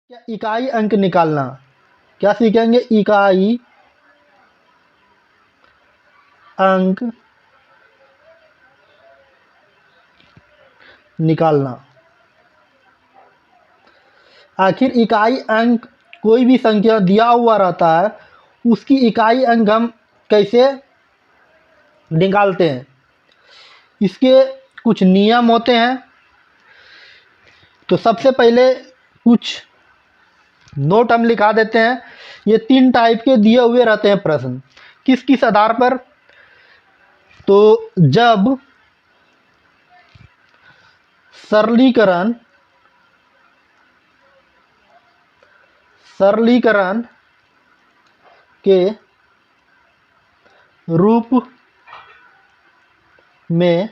क्या इकाई अंक निकालना। क्या सीखेंगे? इकाई अंक निकालना। आखिर इकाई अंक कोई भी संख्या दिया हुआ रहता है, उसकी इकाई अंक हम कैसे निकालते हैं, इसके कुछ नियम होते हैं। तो सबसे पहले कुछ नोट हम लिखा देते हैं। ये 3 टाइप के दिए हुए रहते हैं प्रश्न। किस किस आधार पर? तो जब सरलीकरण के रूप में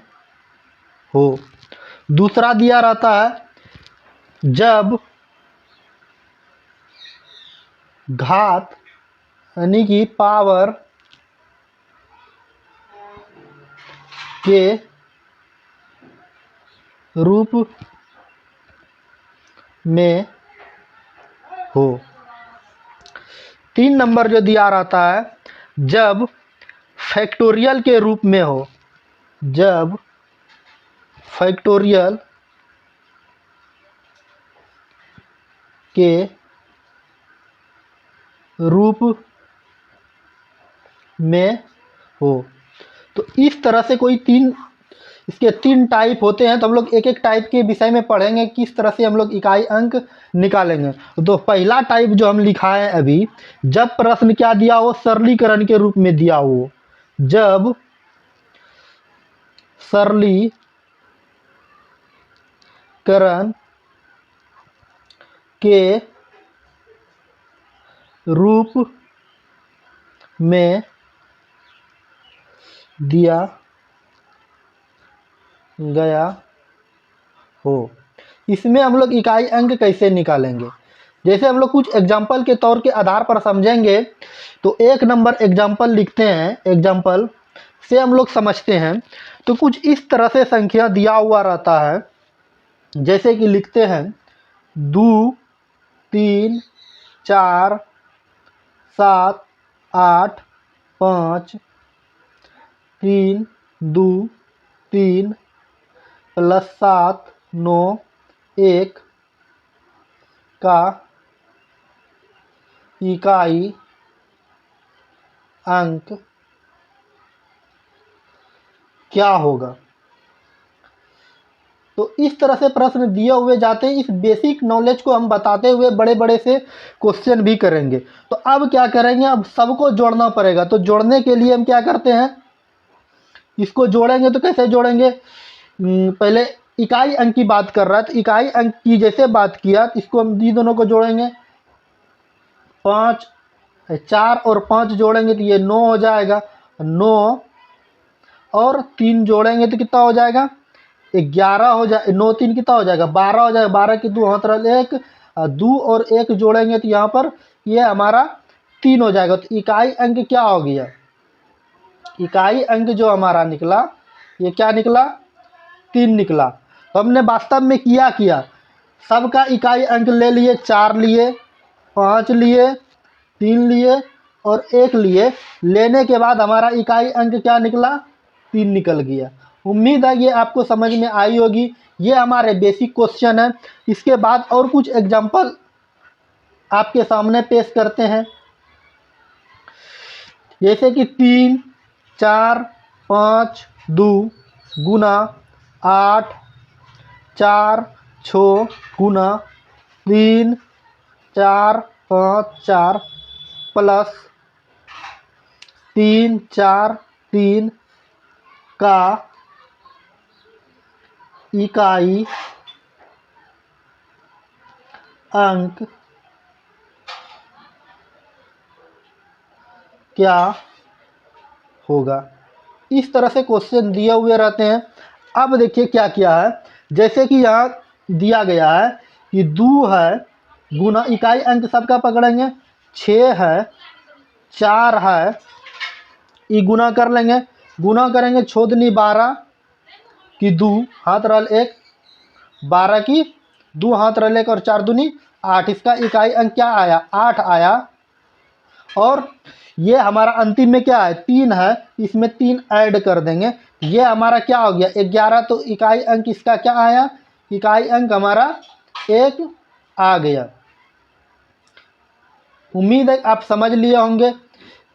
हो। दूसरा दिया रहता है जब घात यानी कि पावर के रूप में हो। 3 नंबर जो दिया रहता है जब फैक्टोरियल के रूप में हो। जब फैक्टोरियल के रूप में हो। तो इस तरह से इसके 3 टाइप होते हैं। तो हम लोग एक एक टाइप के विषय में पढ़ेंगे किस तरह से हम लोग इकाई अंक निकालेंगे। तो पहला टाइप जो हम लिखाए अभी, जब प्रश्न क्या दिया हो? सरलीकरण के रूप में दिया हो। जब सरलीकरण के रूप में दिया गया हो। इसमें हम लोग इकाई अंक कैसे निकालेंगे? जैसे हम लोग कुछ एग्जाम्पल के तौर के आधार पर समझेंगे। तो 1 नंबर एग्जाम्पल लिखते हैं। एग्जाम्पल से हम लोग समझते हैं। तो कुछ इस तरह से संख्या दिया हुआ रहता है, जैसे कि लिखते हैं 2 3 4 7 8 5 3 2 3 प्लस 7 9 1 का इकाई अंक क्या होगा? तो इस तरह से प्रश्न दिए हुए जाते हैं। इस बेसिक नॉलेज को हम बताते हुए बड़े बड़े से क्वेश्चन भी करेंगे। तो अब क्या करेंगे? अब सबको जोड़ना पड़ेगा। तो जोड़ने के लिए हम क्या करते हैं? इसको जोड़ेंगे तो कैसे जोड़ेंगे? पहले इकाई अंक की बात कर रहा है, तो इकाई अंक की जैसे बात किया, तो इसको हम ये दोनों को जोड़ेंगे। 5 4 और 5 जोड़ेंगे तो ये 9 हो जाएगा। 9 और 3 जोड़ेंगे तो कितना हो जाएगा? 11 हो जाए। 9 3 कितना हो जाएगा? 12 हो जाएगा। 12 की 2 हाथ रल 1, 2 और 1 जोड़ेंगे तो यहाँ पर ये हमारा 3 हो जाएगा। तो इकाई अंक क्या हो गया? इकाई अंक जो हमारा निकला, ये क्या निकला? 3 निकला। तो हमने वास्तव में किया सबका इकाई अंक ले लिए। 4 लिए, 5 लिए, 3 लिए और 1 लिए। लेने के बाद हमारा इकाई अंक क्या निकला? 3 निकल गया। उम्मीद है ये आपको समझ में आई होगी। ये हमारे बेसिक क्वेश्चन है। इसके बाद और कुछ एग्जाम्पल आपके सामने पेश करते हैं, जैसे कि 3 4 5 2 गुना 8 4 6 गुना 3 4 5 4 प्लस 3 4 3 का इकाई अंक क्या होगा? इस तरह से क्वेश्चन दिए हुए रहते हैं। अब देखिए क्या किया है। जैसे कि यहाँ दिया गया है कि 2 है गुना, इकाई अंक सबका पकड़ेंगे। 6 है, 4 है, ये गुना कर लेंगे। गुना करेंगे 6 दूनी 12 की 2 हाथ रल 1, 12 की 2 हाथ रल 1 और 4 दूनी 8, इसका इकाई अंक क्या आया, 8 आया। और ये हमारा अंतिम में क्या है, 3 है, इसमें 3 ऐड कर देंगे, ये हमारा क्या हो गया, 11। तो इकाई अंक इसका क्या आया, इकाई अंक हमारा 1 आ गया। उम्मीद है आप समझ लिए होंगे।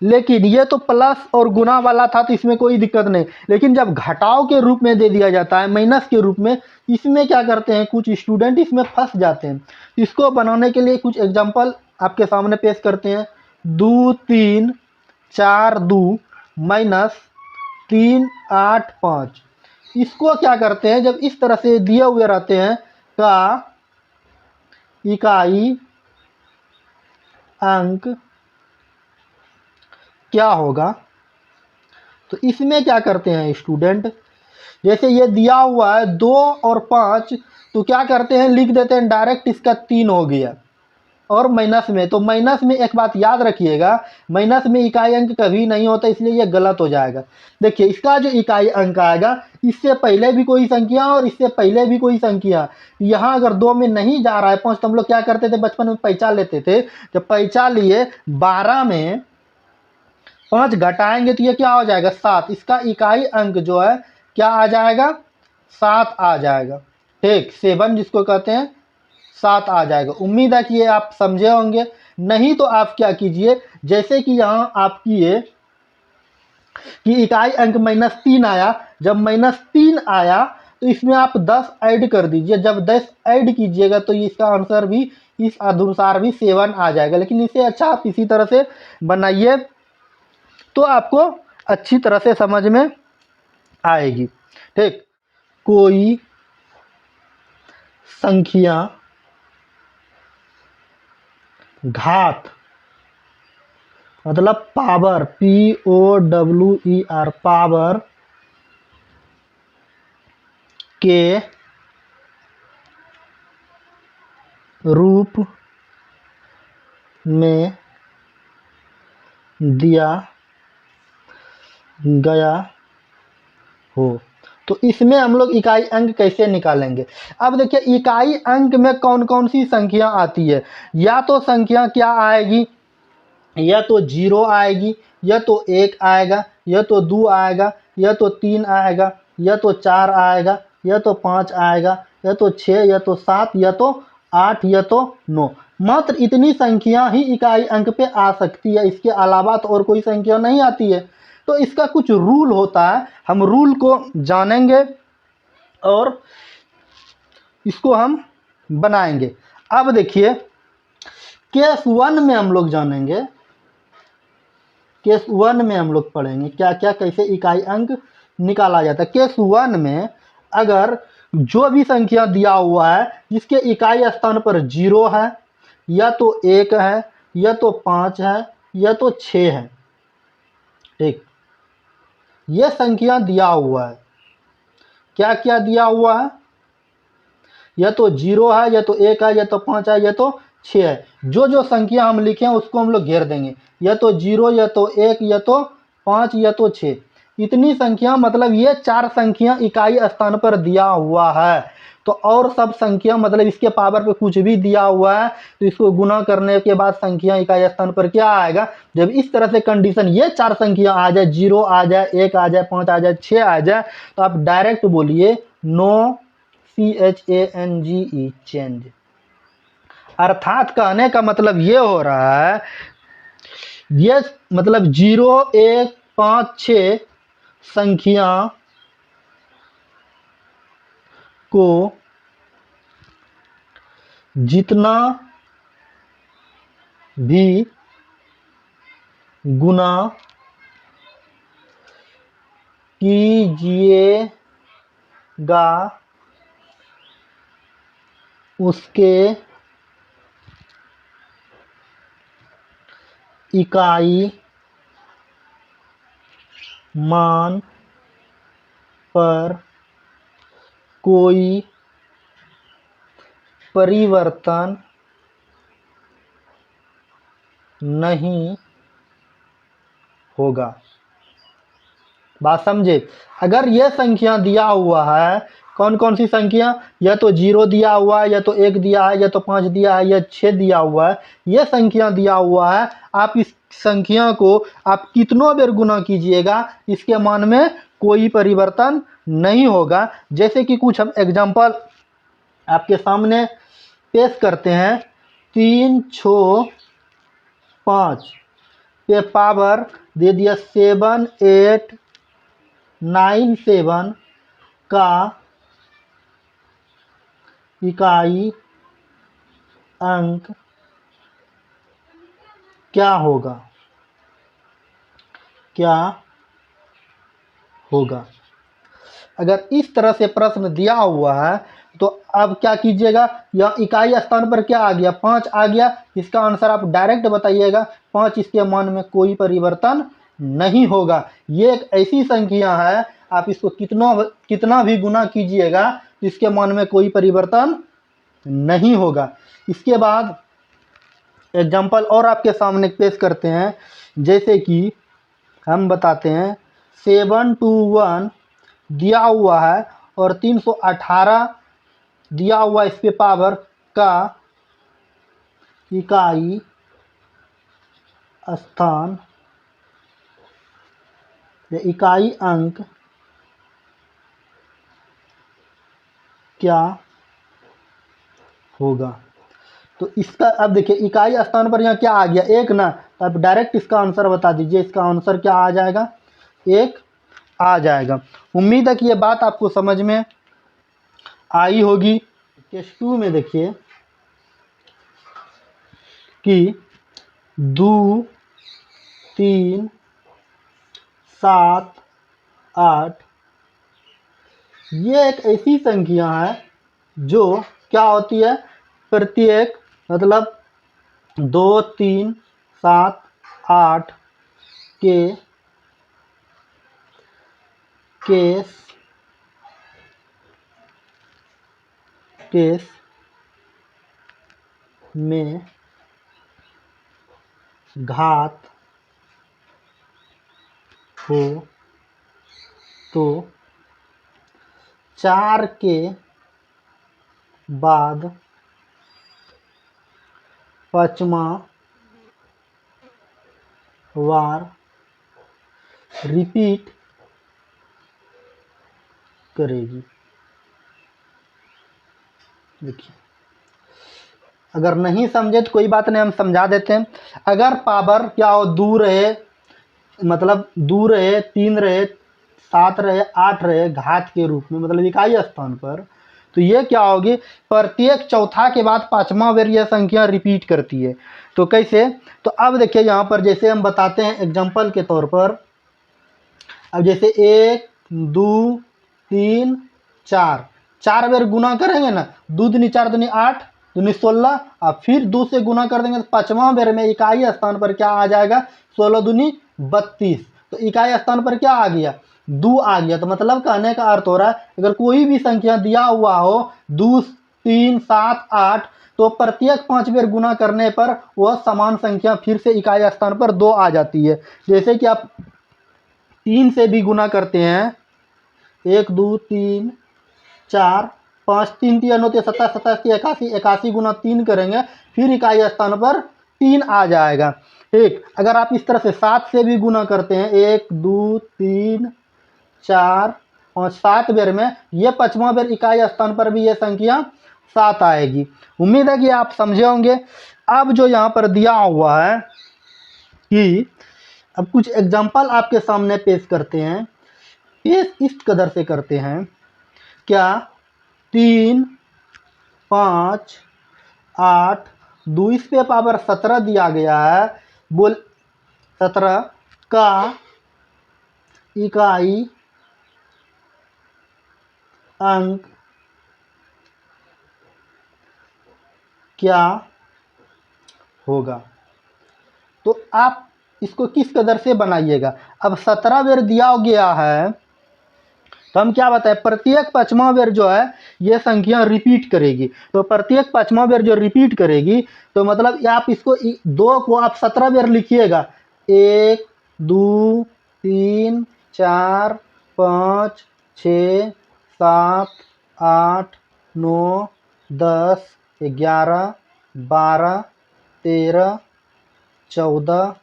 लेकिन ये तो प्लस और गुना वाला था तो इसमें कोई दिक्कत नहीं, लेकिन जब घटाव के रूप में दे दिया जाता है, माइनस के रूप में, इसमें क्या करते हैं कुछ स्टूडेंट, इसमें फंस जाते हैं। इसको बनाने के लिए कुछ एग्जांपल आपके सामने पेश करते हैं। 2 3 4 2 माइनस 3 8 5। इसको क्या करते हैं, जब इस तरह से दिए हुए रहते हैं का इकाई अंक क्या होगा, तो इसमें क्या करते हैं स्टूडेंट, जैसे ये दिया हुआ है 2 और 5, तो क्या करते हैं लिख देते हैं डायरेक्ट, इसका 3 हो गया। और माइनस में, तो माइनस में एक बात याद रखिएगा, माइनस में इकाई अंक कभी नहीं होता, इसलिए ये गलत हो जाएगा। देखिए इसका जो इकाई अंक आएगा, इससे पहले भी कोई संख्या और इससे पहले भी कोई संख्या, यहाँ अगर 2 में नहीं जा रहा है 5, तो हम लोग क्या करते थे बचपन में, पैंचा लेते थे। जब पैंचा लिए 12 में 5 घटाएंगे तो ये क्या हो जाएगा, 7। इसका इकाई अंक जो है क्या आ जाएगा, 7 आ जाएगा। ठीक, 7 जिसको कहते हैं, 7 आ जाएगा। उम्मीद है कि ये आप समझे होंगे। नहीं तो आप क्या कीजिए, जैसे कि यहाँ आप किए कि इकाई अंक -3 आया, जब -3 आया तो इसमें आप 10 ऐड कर दीजिए। जब 10 ऐड कीजिएगा तो इसका आंसर भी इस अनुसार भी 7 आ जाएगा। लेकिन इसे अच्छा आप इसी तरह से बनाइए तो आपको अच्छी तरह से समझ में आएगी। ठीक, कोई संख्या घात मतलब पावर, POWER, पावर के रूप में दिया गया हो, तो इसमें हम लोग इकाई अंक कैसे निकालेंगे। अब देखिए इकाई अंक में कौन कौन सी संख्या आती है। या तो संख्या क्या आएगी, या तो 0 आएगी, या तो 1 आएगा, या तो 2 आएगा, या तो 3 आएगा, या तो 4 आएगा, या तो 5 आएगा, या तो 6, या तो 7, या तो 8, या तो 9। मात्र इतनी संख्या ही इकाई अंक पे आ सकती है, इसके अलावा तो और कोई संख्या नहीं आती है। तो इसका कुछ रूल होता है, हम रूल को जानेंगे और इसको हम बनाएंगे। अब देखिए केस 1 में हम लोग जानेंगे, केस 1 में हम लोग पढ़ेंगे क्या क्या कैसे इकाई अंक निकाला जाता है। केस 1 में अगर जो भी संख्या दिया हुआ है जिसके इकाई स्थान पर 0 है, या तो 1 है, या तो 5 है, या तो 6 है। ठीक, ये संख्या दिया हुआ है, क्या क्या दिया हुआ है, या तो 0 है, या तो 1 है, या तो 5 है, या तो 6 है। जो जो संख्या हम लिखे हैं उसको हम लोग घेर देंगे, या तो 0, या तो 1, या तो 5, या तो 6। इतनी संख्या मतलब ये 4 संख्या इकाई स्थान पर दिया हुआ है। तो और सब संख्या मतलब इसके पावर पे कुछ भी दिया हुआ है तो इसको गुना करने के बाद संख्या इकाई स्थान पर क्या आएगा। जब इस तरह से कंडीशन ये 4 संख्या आ जाए, 0 आ जाए, 1 आ जाए, 5 आ जाए, 6 आ जाए, तो आप डायरेक्ट बोलिए नो, CHANGE, चेंज। अर्थात कहने का मतलब ये हो रहा है, ये मतलब 0, 1, 5, 6 संख्या को जितना भी गुना कीजिएगा उसके इकाई मान पर कोई परिवर्तन नहीं होगा। बात समझे, अगर यह संख्या दिया हुआ है कौन कौन सी संख्या, या तो 0 दिया हुआ है, या तो 1 दिया है, या तो 5 दिया है, या 6 दिया हुआ है, ये संख्या दिया हुआ है। आप इस संख्या को आप कितनों बार गुना कीजिएगा, इसके मान में कोई परिवर्तन नहीं होगा। जैसे कि कुछ हम एग्जाम्पल आपके सामने पेश करते हैं। 3 6 5 पे पावर दे दिया 7 8 9 7 का इकाई अंक क्या होगा, क्या होगा। अगर इस तरह से प्रश्न दिया हुआ है तो अब क्या कीजिएगा, यह इकाई स्थान पर क्या आ गया, 5 आ गया। इसका आंसर आप डायरेक्ट बताइएगा, 5 इसके मान में कोई परिवर्तन नहीं होगा। ये एक ऐसी संख्या है, आप इसको कितना भी गुना कीजिएगा इसके मान में कोई परिवर्तन नहीं होगा। इसके बाद एग्जाम्पल और आपके सामने पेश करते हैं। जैसे कि हम बताते हैं 7 2 1 दिया हुआ है और 318 दिया हुआ, इस पे पावर का इकाई स्थान या इकाई अंक क्या होगा। तो इसका अब देखिए इकाई स्थान पर यहाँ क्या आ गया, 1 ना, तो आप डायरेक्ट इसका आंसर बता दीजिए। इसका आंसर क्या आ जाएगा, 1 आ जाएगा। उम्मीद है कि ये बात आपको समझ में आई होगी। केस 2 में देखिए कि 2 3 7 8 ये एक ऐसी संख्या है जो क्या होती है, प्रत्येक मतलब 2 3 7 8 के केस में घात हो तो 4 के बाद 5वां बार रिपीट करेगी। देखिए अगर नहीं समझे तो कोई बात नहीं, हम समझा देते हैं। अगर पावर क्या हो, 2 रहे, मतलब 2 रहे, 3 रहे, 7 रहे, 8 रहे घात के रूप में, मतलब इकाई स्थान पर, तो ये क्या होगी, प्रत्येक चौथा के बाद 5वां बार यह संख्या रिपीट करती है। तो कैसे, तो अब देखिए यहाँ पर जैसे हम बताते हैं एग्जाम्पल के तौर पर। अब जैसे 1 2 3 4 4 बार गुना करेंगे ना, 2 दूनी 4 दूनी 8 दूनी 16, और फिर 2 से गुना कर देंगे तो 5वां बार में इकाई स्थान पर क्या आ जाएगा, 16 दूनी 32। तो इकाई स्थान पर क्या आ गया, 2 आ गया। तो मतलब कहने का अर्थ हो रहा है अगर कोई भी संख्या दिया हुआ हो 2 3 7 8, तो प्रत्येक 5 बार गुना करने पर वह समान संख्या फिर से इकाई स्थान पर 2 आ जाती है। जैसे कि आप 3 से भी गुना करते हैं, 1 2 3 4 5 3 3 होते 27 27 81 81 गुना 3 करेंगे, फिर इकाई स्थान पर 3 आ जाएगा। ठीक, अगर आप इस तरह से 7 से भी गुना करते हैं, 1 2 3 4 5 7 बार में, ये 5वां बार इकाई स्थान पर भी ये संख्या 7 आएगी। उम्मीद है कि आप समझे होंगे। अब जो यहाँ पर दिया हुआ है कि अब कुछ एग्जाम्पल आपके सामने पेश करते हैं। पेश इस कदर से करते हैं, क्या 3 5 8 2 इस पे पावर 17 दिया गया है, बोल 17 का इकाई अंक क्या होगा। तो आप इसको किस कदर से बनाइएगा। अब 17 बार दिया गया है तो हम क्या बताएं, प्रत्येक 5वां बार जो है ये संख्या रिपीट करेगी। तो प्रत्येक 5वां बार जो रिपीट करेगी, तो मतलब आप इसको 2 को आप 17 बार लिखिएगा, 1 2 3 4 5 6 7 8 9 10 11 12 13 14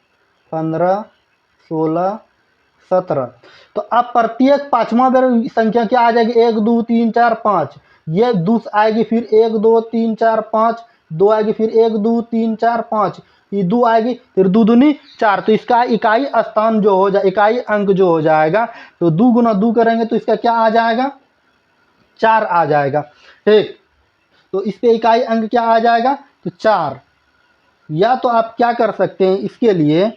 15 16 17। तो अब प्रत्येक पाँचवा बेर संख्या क्या आ जाएगी, 1 2 3 4 5, ये दूस आएगी, फिर 1 2 3 4 5, 2 आएगी, फिर 1 2 3 4 5, ये 2 आएगी, फिर 2 दूनी 4। तो इसका इकाई स्थान जो हो जाए, इकाई अंक जो हो जाएगा, तो 2 गुना 2 करेंगे तो इसका क्या आ जाएगा, 4 आ जाएगा। ठीक, तो इस पे इकाई अंक क्या आ जाएगा, तो 4। या तो आप क्या कर सकते हैं, इसके लिए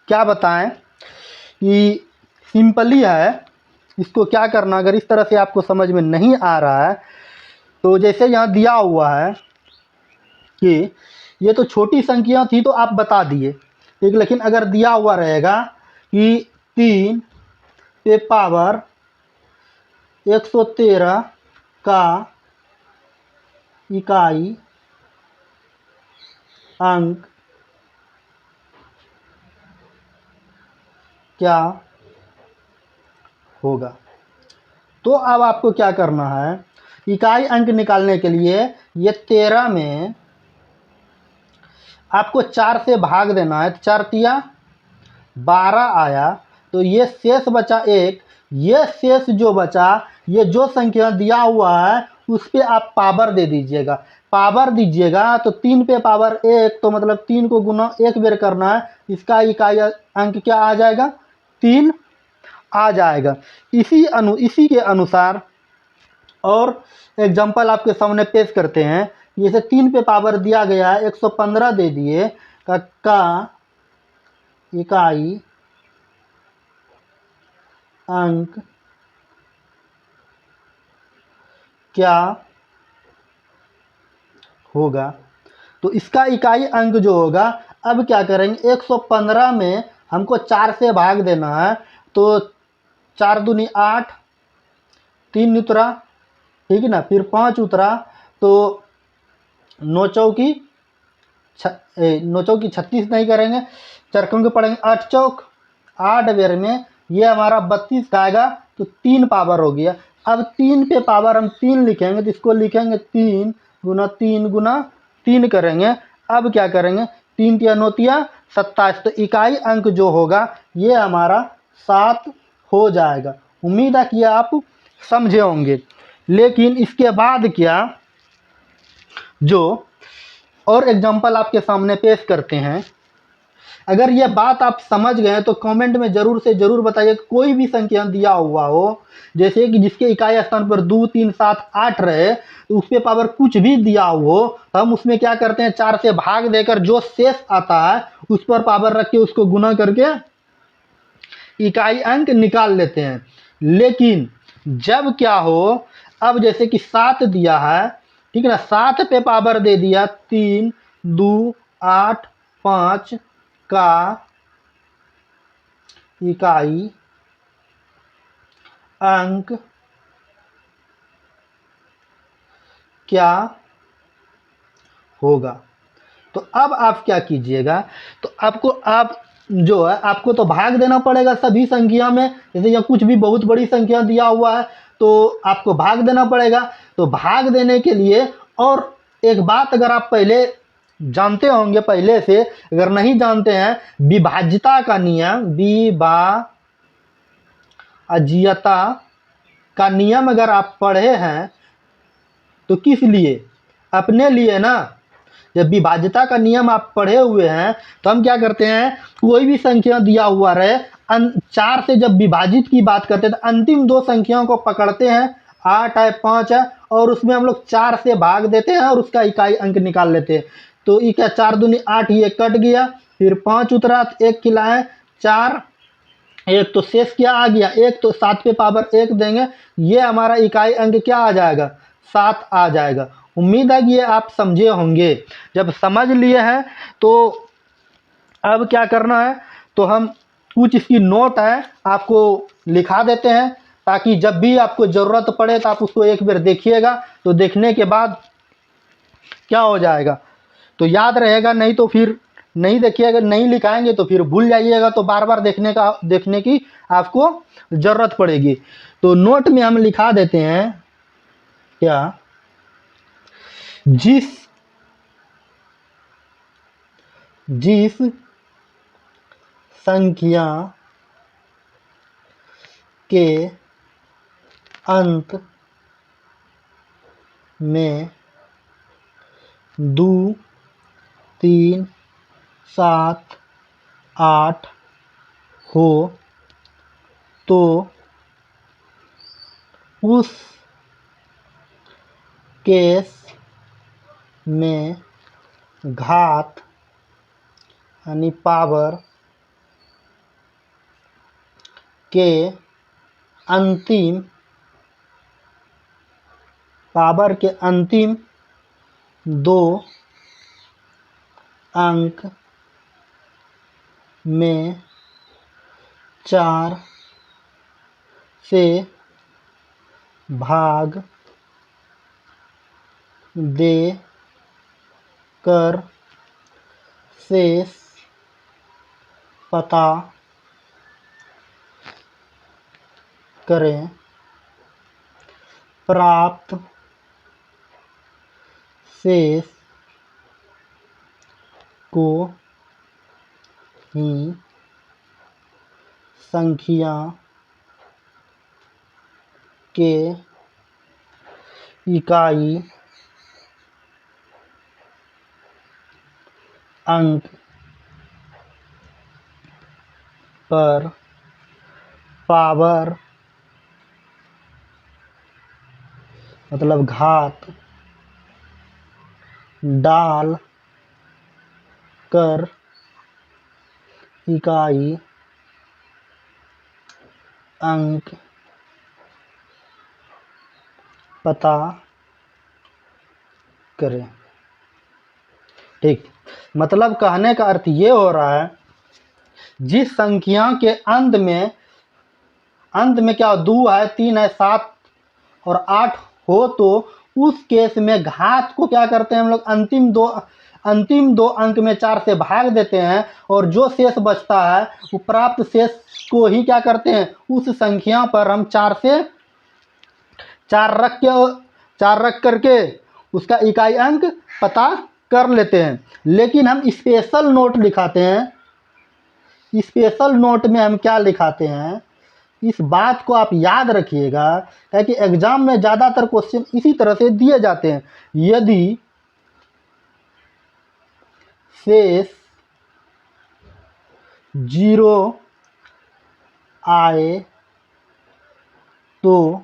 क्या बताएं कि सिंपली है, इसको क्या करना, अगर इस तरह से आपको समझ में नहीं आ रहा है तो जैसे यहाँ दिया हुआ है कि ये तो छोटी संख्या थी तो आप बता दिए, ठीक, लेकिन अगर दिया हुआ रहेगा कि 3 पे पावर 113 का इकाई अंक क्या होगा, तो अब आपको क्या करना है, इकाई अंक निकालने के लिए ये 13 में आपको 4 से भाग देना है, तो 4 तिया 12 आया, तो ये शेष बचा 1। ये शेष जो बचा, ये जो संख्या दिया हुआ है उस पे आप पावर दे दीजिएगा। पावर दीजिएगा तो 3 पे पावर 1, तो मतलब 3 को गुना 1 बेर करना है, इसका इकाई अंक क्या आ जाएगा, 3 आ जाएगा। इसी के अनुसार और एग्जाम्पल आपके सामने पेश करते हैं। जैसे 3 पे पावर दिया गया है, 115 दे दिए, का इकाई अंक क्या होगा, तो इसका इकाई अंक जो होगा, अब क्या करेंगे, 115 में हमको 4 से भाग देना है, तो 4 दूनी 8, 3 उतरा, ठीक है ना, फिर 5 उतरा, तो 9 चौकी 36 नहीं करेंगे, चरकों के पड़ेंगे 8 चौक 8 बेर में ये हमारा 32 आएगा, तो 3 पावर हो गया। अब 3 पे पावर हम 3 लिखेंगे, तो इसको लिखेंगे 3 गुना 3 गुना 3 करेंगे। अब क्या करेंगे, 3 तिया 9 तिया 27, तो इकाई अंक जो होगा ये हमारा 7 हो जाएगा। उम्मीद है कि आप समझे होंगे। लेकिन इसके बाद क्या, जो और एग्जाम्पल आपके सामने पेश करते हैं, अगर ये बात आप समझ गए तो कमेंट में ज़रूर से ज़रूर बताइए। कोई भी संख्या दिया हुआ हो, जैसे कि जिसके इकाई स्थान पर 2 3 7 8 रहे, तो उस पे पावर कुछ भी दिया हो, तो हम उसमें क्या करते हैं, 4 से भाग देकर जो शेष आता है उस पर पावर रख के उसको गुना करके इकाई अंक निकाल लेते हैं। लेकिन जब क्या हो, अब जैसे कि 7 दिया है, ठीक है ना, 7 पे पावर दे दिया 3 2 8 5 का इकाई अंक क्या होगा। तो अब आप क्या कीजिएगा, तो आपको आप जो है आपको तो भाग देना पड़ेगा सभी संख्या में। जैसे यहाँ कुछ भी बहुत बड़ी संख्या दिया हुआ है तो आपको भाग देना पड़ेगा। तो भाग देने के लिए और एक बात अगर आप पहले जानते होंगे, पहले से अगर नहीं जानते हैं, विभाज्यता का नियम, विभाज्यता का नियम अगर आप पढ़े हैं तो किस लिए, अपने लिए ना। जब विभाज्यता का नियम आप पढ़े हुए हैं तो हम क्या करते हैं, कोई भी संख्या दिया हुआ रहे, 4 से जब विभाजित की बात करते हैं तो अंतिम 2 संख्याओं को पकड़ते हैं, 8 है 5 है, और उसमें हम लोग 4 से भाग देते हैं और उसका इकाई अंक निकाल लेते हैं। तो ये क्या, 4 दूनी 8, ये कट गया, फिर 5 उतरा, 1 खिलाए 4, एक तो शेष क्या आ गया, 1, तो 7 पे पावर 1 देंगे, ये हमारा इकाई अंक क्या आ जाएगा, 7 आ जाएगा। उम्मीद है कि ये आप समझे होंगे। जब समझ लिए हैं तो अब क्या करना है, तो हम कुछ इसकी नोट है आपको लिखा देते हैं, ताकि जब भी आपको ज़रूरत पड़े तो आप उसको एक बार देखिएगा, तो देखने के बाद क्या हो जाएगा तो याद रहेगा, नहीं तो फिर नहीं देखिएगा, नहीं लिखाएंगे तो फिर भूल जाइएगा, तो बार बार देखने की आपको ज़रूरत पड़ेगी। तो नोट में हम लिखा देते हैं क्या, जिस संख्या के अंत में 2, 3, 7, 8 हो तो उस केस में घात यानी पावर के अंतिम 2 अंक में 4 से भाग दे कर शेष पता करें। प्राप्त शेष को ही संख्या के इकाई अंक पर पावर मतलब घात डाल कर इकाई अंक पता करें। ठीक, मतलब कहने का अर्थ ये हो रहा है, जिस संख्या के अंत में क्या 2 है, 3 है, 7 और 8 हो तो उस केस में घात को क्या करते हैं हम लोग, अंतिम दो अंक में 4 से भाग देते हैं, और जो शेष बचता है वो प्राप्त शेष को ही क्या करते हैं, उस संख्या पर हम 4 रख करके उसका इकाई अंक पता कर लेते हैं। लेकिन हम स्पेशल नोट लिखाते हैं। स्पेशल नोट में हम क्या लिखाते हैं, इस बात को आप याद रखिएगा, क्योंकि एग्जाम में ज़्यादातर क्वेश्चन इसी तरह से दिए जाते हैं। यदि शेष 0 आए तो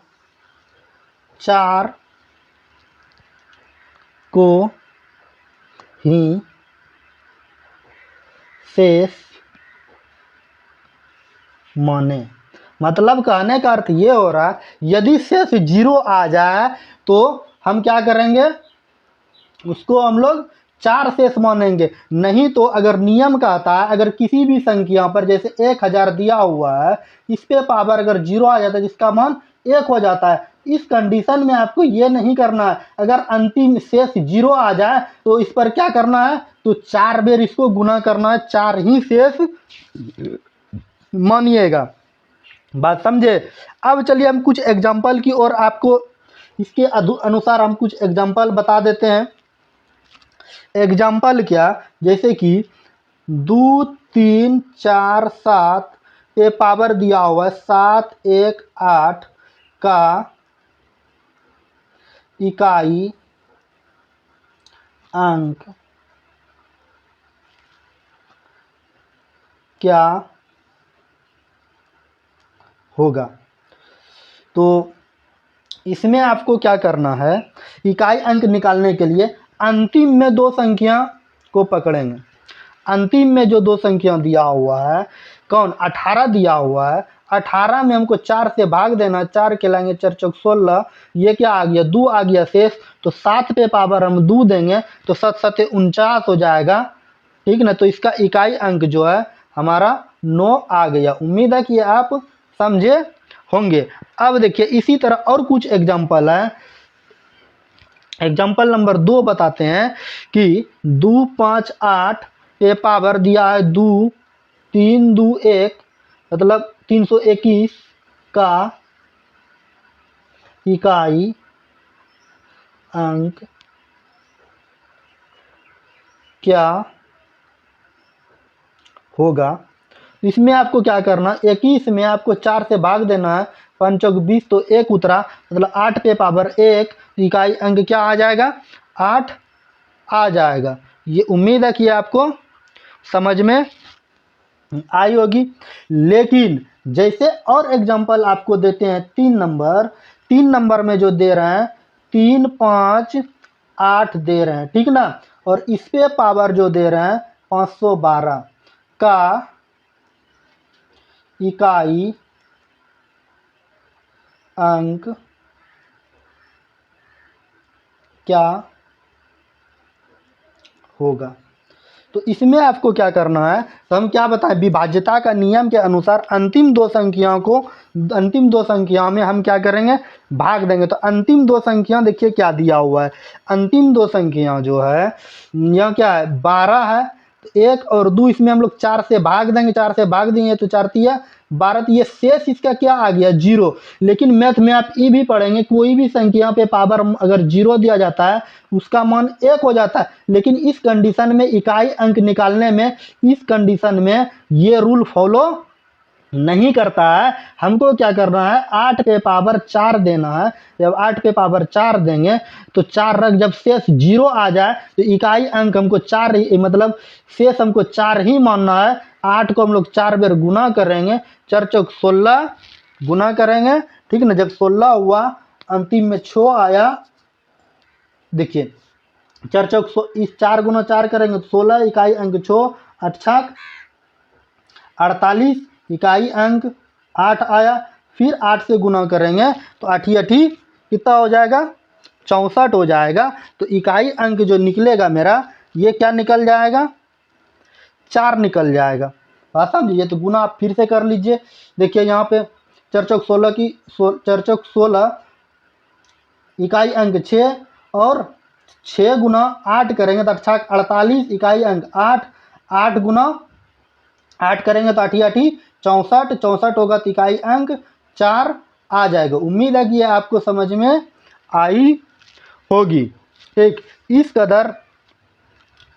4 को ही शेष माने। मतलब कहने का अर्थ ये हो रहा है, यदि शेष 0 आ जाए तो हम क्या करेंगे, उसको हम लोग 4 शेष मानेंगे। नहीं तो अगर नियम कहता है, अगर किसी भी संख्या पर जैसे 1000 दिया हुआ है, इस पे पावर अगर 0 आ जाता है जिसका मान 1 हो जाता है, इस कंडीशन में आपको ये नहीं करना है। अगर अंतिम शेष 0 आ जाए तो इस पर क्या करना है, तो 4 बार इसको गुना करना है, 4 ही शेष मानिएगा। बात समझे। अब चलिए हम कुछ एग्जाम्पल की और आपको इसके अनुसार हम कुछ एग्जाम्पल बता देते हैं। एग्जाम्पल क्या, जैसे कि 2, 3, 4, 7 ये पावर दिया हुआ है, 7, 1, 8 का इकाई अंक क्या होगा। तो इसमें आपको क्या करना है, इकाई अंक निकालने के लिए अंतिम में 2 संख्या को पकड़ेंगे। अंतिम में जो 2 संख्या दिया हुआ है, कौन, 18 दिया हुआ है, 18 में हमको 4 से भाग देना, 4 के लाएंगे 4 चौक 16, ये क्या आ गया, 2 आ गया शेष। तो 7 पे पावर हम 2 देंगे तो 7 7 49 हो जाएगा। ठीक ना, तो इसका इकाई अंक जो है हमारा 9 आ गया। उम्मीद है कि आप समझे होंगे। अब देखिए इसी तरह और कुछ एग्जाम्पल है। एग्जाम्पल नंबर 2 बताते हैं कि 2, 5, 8 पे पावर दिया है 2, 3 2 1 मतलब 321 का इकाई अंक क्या होगा। इसमें आपको क्या करना, 21 में आपको 4 से भाग देना है, 5 चौक 20 तो 1 उतरा, मतलब 8 पे पावर 1 इकाई अंक क्या आ जाएगा, 8 आ जाएगा। ये उम्मीद है कि आपको समझ में आई होगी। लेकिन जैसे और एग्जांपल आपको देते हैं 3 नंबर में जो दे रहे हैं 3 5 8 दे रहे हैं, ठीक ना, और इस पे पावर जो दे रहे हैं 512 का इकाई अंक क्या होगा। तो इसमें आपको क्या करना है, तो हम क्या बताएं, विभाज्यता का नियम के अनुसार अंतिम दो संख्याओं में हम क्या करेंगे, भाग देंगे। तो अंतिम दो संख्या देखिए क्या दिया हुआ है, अंतिम दो संख्या जो है यह क्या है 12 है, तो 1 और 2 इसमें हम लोग 4 से भाग देंगे, 4 से भाग देंगे तो 4 तिया 12, तो ये शेष इसका क्या आ गया 0। लेकिन मैथ में आप ये भी पढ़ेंगे, कोई भी संख्या पे पावर अगर 0 दिया जाता है उसका मान 1 हो जाता है। लेकिन इस कंडीशन में इकाई अंक निकालने में इस कंडीशन में ये रूल फॉलो नहीं करता है। हमको क्या करना है, 8 पे पावर 4 देना है। जब 8 पे पावर 4 देंगे तो 4 रख, जब शेष 0 आ जाए तो इकाई अंक हमको 4 ही, मतलब शेष हमको 4 ही मानना है। 8 को हम लोग 4 बार गुना करेंगे, 4 चौक 16 गुना करेंगे, ठीक ना। जब 16 हुआ अंतिम में 6 आया, देखिए 4 चौक इस 4 गुना 4 करेंगे तो 16 इकाई अंक 6, 8 48 इकाई अंक 8 आया। फिर 8 से गुना करेंगे तो 8 कितना हो जाएगा 64 हो जाएगा। तो इकाई अंक जो निकलेगा मेरा ये क्या निकल जाएगा 4 निकल जाएगा। बात समझिए। तो गुना आप फिर से कर लीजिए। देखिए यहाँ पे 4 चौक 16 की 4 चौक 16 इकाई अंक 6 और 6 गुना 8 करेंगे तो 48 इकाई अंक 8, 8 गुना 8 करेंगे तो 8 64, 64 होगा तो इकाई अंक 4 आ जाएगा। उम्मीद है कि ये आपको समझ में आई होगी। ठीक, इस कदर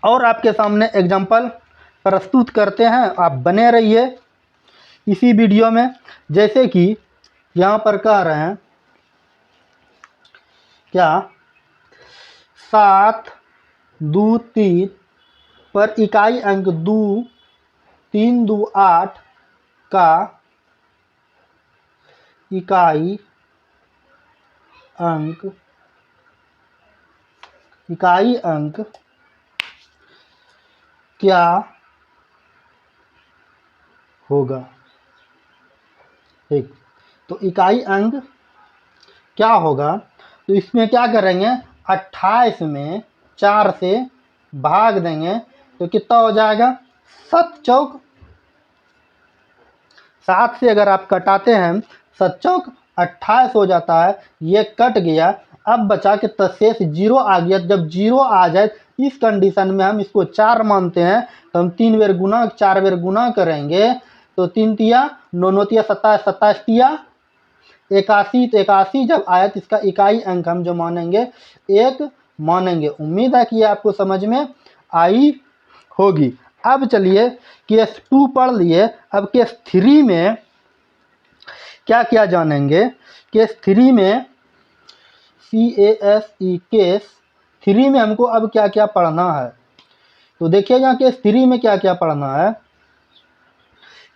और आपके सामने एग्जाम्पल प्रस्तुत करते हैं, आप बने रहिए इसी वीडियो में। जैसे कि यहाँ पर कह रहे हैं क्या 7 2 3 पर इकाई अंक 2 3 2 8 का इकाई अंक क्या होगा। ठीक, तो इकाई अंक क्या होगा, तो इसमें क्या करेंगे 28 में 4 से भाग देंगे तो कितना हो जाएगा 7 चौक 7 से अगर आप कटाते हैं 7 चौक 28 हो जाता है। ये कट गया, अब बचा के शेष 0 आ गया। जब 0 आ जाए इस कंडीशन में हम इसको 4 मानते हैं, तो हम 3 बार गुना 4 बार गुना करेंगे तो 3 तिया 9 9 तिया 27, 27 तिया 81, तो 81 जब आया तो इसका इकाई अंक हम जो मानेंगे 1 मानेंगे। उम्मीद है कि आपको समझ में आई होगी। अब चलिए केस 2 पढ़ लिए, अब केस 3 में क्या क्या जानेंगे। केस 3 में CASE केस 3 में हमको अब क्या क्या पढ़ना है। तो देखिए यहाँ केस 3 में क्या क्या पढ़ना है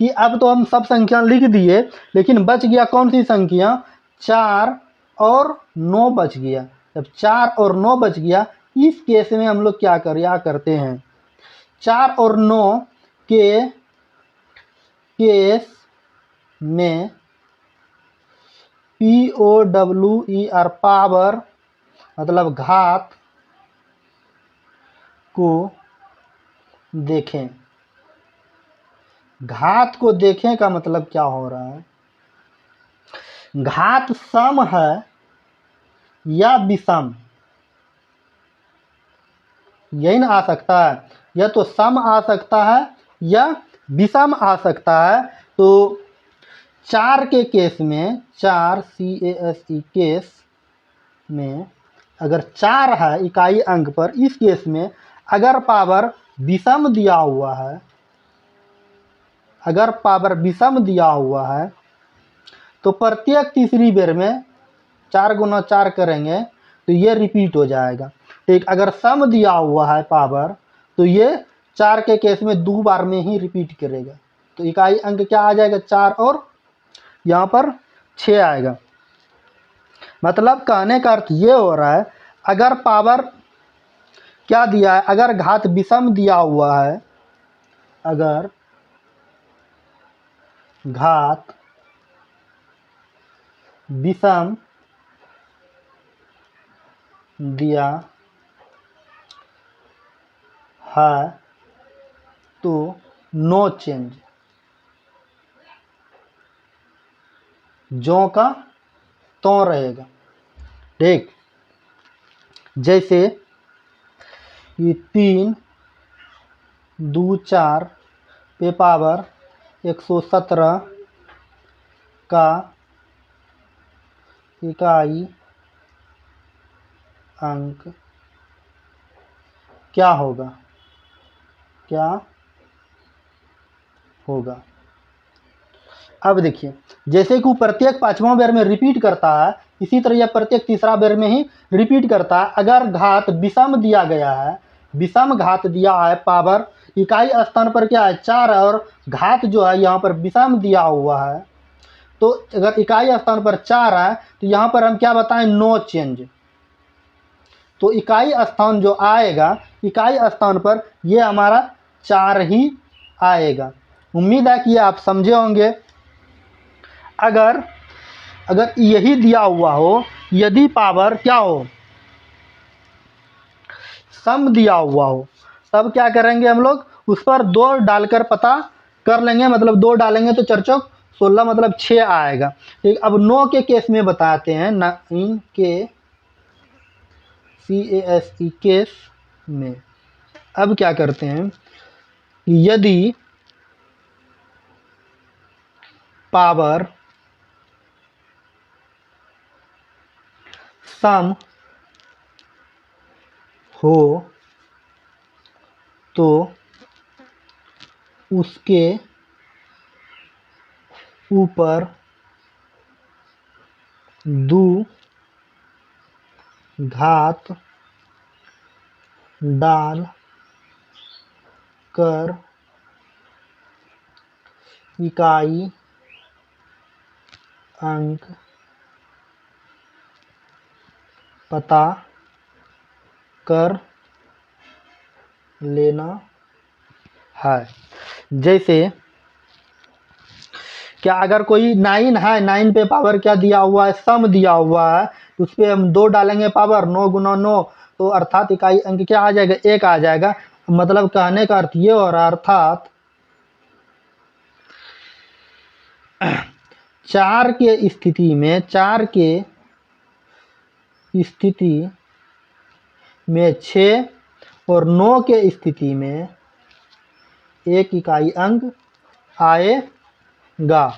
कि अब तो हम सब संख्या लिख दिए, लेकिन बच गया कौन सी संख्या 4 और 9 बच गया। जब 4 और 9 बच गया, इस केस में हम लोग क्या करते हैं 4 और 9 के केस में POWER पावर मतलब घात को देखें। घात को देखें का मतलब क्या हो रहा है, घात सम है या विषम। यही ना आ सकता है, या तो सम आ सकता है या विषम आ सकता है। तो 4 के केस में, 4 CASE केस में अगर 4 है इकाई अंक पर, इस केस में अगर पावर विषम दिया हुआ है, अगर पावर विषम दिया हुआ है तो प्रत्येक तीसरी बेर में 4 गुना 4 करेंगे तो ये रिपीट हो जाएगा। ठीक, अगर सम दिया हुआ है पावर तो ये 4 के केस में 2 बार में ही रिपीट करेगा। तो इकाई अंक क्या आ जाएगा, 4 और यहाँ पर 6 आएगा। मतलब कहने का अर्थ ये हो रहा है, अगर पावर क्या दिया है, अगर घात विषम दिया हुआ है, अगर घात विषम दिया है तो नो चेंज, जो का तो रहेगा। ठीक, जैसे ये 3 2 4 पे पावर 117 का इकाई अंक क्या होगा, क्या होगा। अब देखिए, जैसे कि वो प्रत्येक 5वां बेर में रिपीट करता है, इसी तरह यह प्रत्येक तीसरा बेर में ही रिपीट करता है। अगर घात विषम दिया गया है, विषम घात दिया है, पावर इकाई स्थान पर क्या है 4 है और घात जो है यहाँ पर विषम दिया हुआ है, तो अगर इकाई स्थान पर 4 है तो यहाँ पर हम क्या बताएं, नो चेंज। तो इकाई स्थान जो आएगा, इकाई स्थान पर ये हमारा 4 ही आएगा। उम्मीद है कि आप समझे होंगे। अगर यही दिया हुआ हो, यदि पावर क्या हो, सम दिया हुआ हो, तब क्या करेंगे हम लोग, उस पर 2 डालकर पता कर लेंगे। मतलब 2 डालेंगे तो 4 चौक 16, मतलब 6 आएगा। ठीक, अब 9 के केस में बताते हैं, 9 के CASE केस में अब क्या करते हैं, यदि पावर सम हो तो उसके ऊपर 2 घात डाल कर इकाई अंक पता कर लेना है। जैसे क्या, अगर कोई 9 है, 9 पे पावर क्या दिया हुआ है, सम दिया हुआ है, तो उस पर हम 2 डालेंगे पावर, 9 गुना 9, तो अर्थात इकाई अंक क्या आ जाएगा, 1 आ जाएगा। मतलब कहने का अर्थ ये हो रहा है, अर्थात 4 के स्थिति में, 4 के स्थिति में 6 और 9 के स्थिति में 1 इकाई अंक आएगा।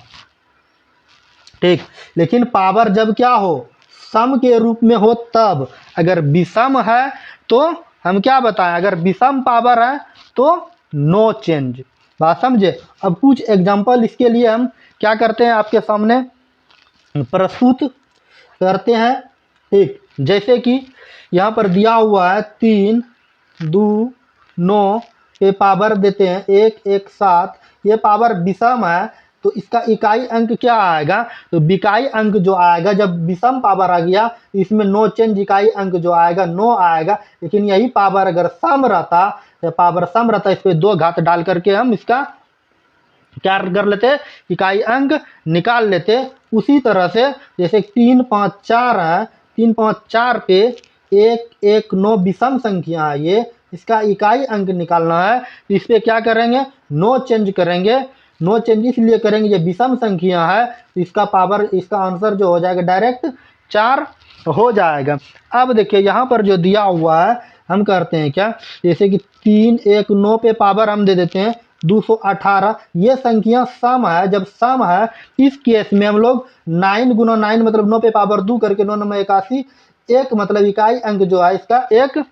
ठीक, लेकिन पावर जब क्या हो, सम के रूप में हो तब। अगर विषम है तो हम क्या बताएं, अगर विषम पावर है तो नो चेंज। बात समझे। अब कुछ एग्जांपल इसके लिए हम क्या करते हैं, आपके सामने प्रस्तुत करते हैं। ठीक, जैसे कि यहाँ पर दिया हुआ है 3 2 9 पे पावर देते हैं 1 1 7, ये पावर विषम है तो इसका इकाई अंक क्या आएगा, तो इकाई अंक जो आएगा, जब विषम पावर आ गया इसमें नो चेंज, इकाई अंक जो आएगा 9 आएगा। लेकिन यही पावर अगर सम रहता, पावर सम रहता, इस पर 2 घात डाल करके हम इसका क्या कर लेते, इकाई अंक निकाल लेते। उसी तरह से जैसे 3 5 4 है, 3 5 4 पे 1 1 9 विषम संख्या है, ये इसका इकाई अंक निकालना है। तो इस पर क्या करेंगे, नो चेंज करेंगे। नो चेंज इसलिए करेंगे, ये विषम संख्या है तो इसका पावर, इसका आंसर जो हो जाएगा डायरेक्ट 4 हो जाएगा। अब देखिए यहाँ पर जो दिया हुआ है, हम करते हैं क्या, जैसे कि 3 1 9 पे पावर हम दे देते हैं 218। ये संख्या सम है, जब सम है इस केस में हम लोग 9 गुना 9 मतलब 9 पे पावर 2 करके 9 9 81, एक मतलब इकाई अंक जो है इसका एक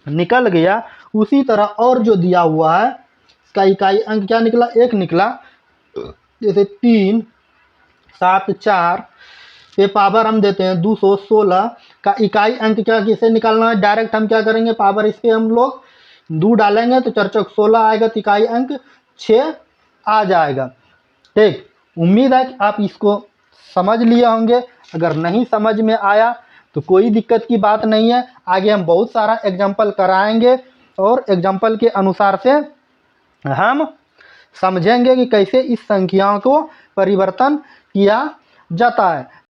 निकल गया। उसी तरह और जो दिया हुआ है इसका इकाई अंक क्या निकला, एक निकला। जैसे 3 7 4 पे पावर हम देते हैं 216 का इकाई अंक क्या किसे निकालना है, डायरेक्ट हम क्या करेंगे, पावर इस पे हम लोग 2 डालेंगे तो 4 चौक 16 आएगा, तो इकाई अंक 6 आ जाएगा। ठीक, उम्मीद है कि आप इसको समझ लिए होंगे। अगर नहीं समझ में आया तो कोई दिक्कत की बात नहीं है, आगे हम बहुत सारा एग्जाम्पल कराएंगे और एग्जाम्पल के अनुसार से हम समझेंगे कि कैसे इस संख्याओं को परिवर्तन किया जाता है।